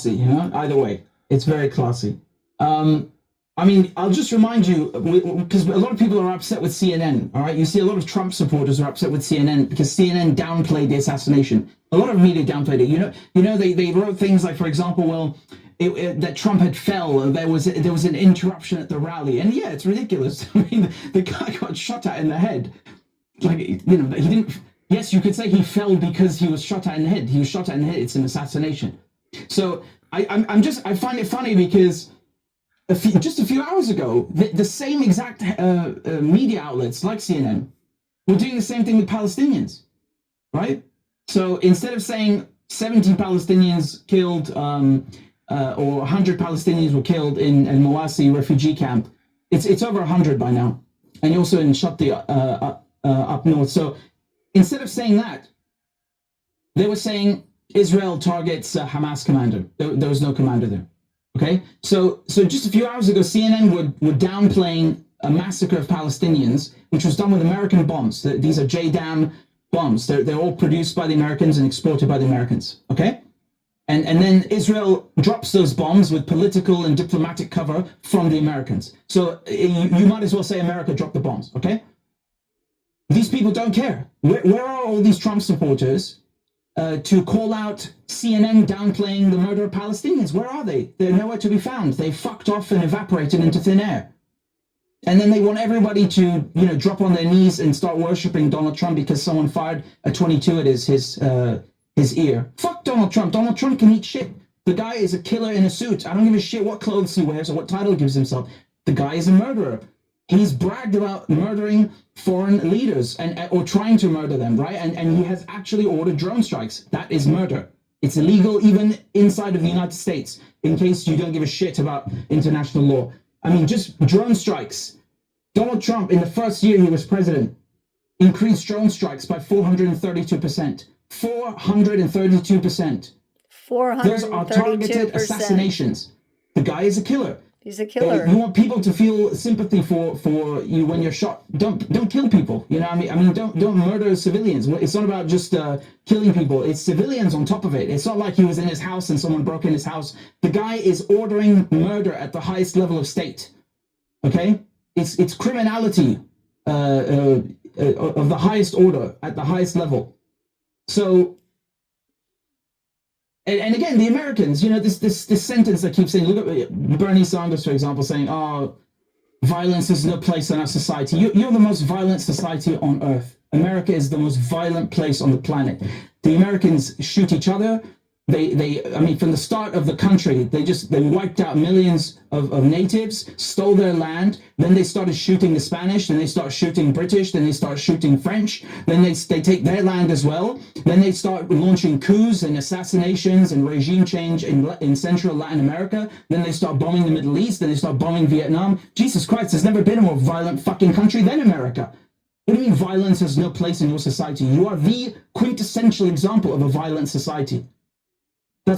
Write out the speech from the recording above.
classy, you know. Either way, it's very classy. I mean, I'll just remind you, because a lot of people are upset with CNN, all right? You see a lot of Trump supporters are upset with CNN because CNN downplayed the assassination. A lot of media downplayed it. They wrote things like, for example, well, that Trump had fell, there was an interruption at the rally. And yeah, it's ridiculous. I mean, the guy got shot at in the head. Like, he didn't, yes, you could say he fell because he was shot at in the head. He was shot at in the head. It's an assassination. So I find it funny because just a few hours ago, the same exact media outlets like CNN were doing the same thing with Palestinians, right? So instead of saying 70 Palestinians killed or 100 Palestinians were killed in Al Mawasi refugee camp, it's over 100 by now, and also in Shati up north. So instead of saying that, they were saying Israel targets Hamas commander. There was no commander there. Okay, so just a few hours ago, CNN were downplaying a massacre of Palestinians, which was done with American bombs. These are JDAM bombs. They're all produced by the Americans and exported by the Americans. Okay, and then Israel drops those bombs with political and diplomatic cover from the Americans. So you might as well say America dropped the bombs. Okay, these people don't care. Where are all these Trump supporters to call out CNN downplaying the murder of Palestinians? Where are they? They're nowhere to be found. They fucked off and evaporated into thin air. And then they want everybody to, drop on their knees and start worshiping Donald Trump because someone fired a .22 at his ear. Fuck Donald Trump. Donald Trump can eat shit. The guy is a killer in a suit. I don't give a shit what clothes he wears or what title he gives himself. The guy is a murderer. He's bragged about murdering foreign leaders or trying to murder them, right? And he has actually ordered drone strikes. That is murder. It's illegal even inside of the United States, in case you don't give a shit about international law. I mean, just drone strikes. Donald Trump, in the first year he was president, increased drone strikes by 432%. 432%. 432%. Those are targeted assassinations. The guy is a killer. He's a killer. You want people to feel sympathy for you when you're shot. Don't kill people. You know what I mean? Don't murder civilians. It's not about just killing people. It's civilians on top of it. It's not like he was in his house and someone broke in his house. The guy is ordering murder at the highest level of state. Okay? It's criminality of the highest order at the highest level. So. And again, the Americans, this sentence that keeps saying, look at Bernie Sanders, for example, saying, oh, violence is no place in our society. You're the most violent society on earth. America is the most violent place on the planet. The Americans shoot each other. From the start of the country, they wiped out millions of natives, stole their land. Then they started shooting the Spanish. Then they start shooting British. Then they start shooting French. Then they take their land as well. Then they start launching coups and assassinations and regime change in Central Latin America. Then they start bombing the Middle East. Then they start bombing Vietnam. Jesus Christ, there's never been a more violent fucking country than America. What do you mean violence has no place in your society? You are the quintessential example of a violent society.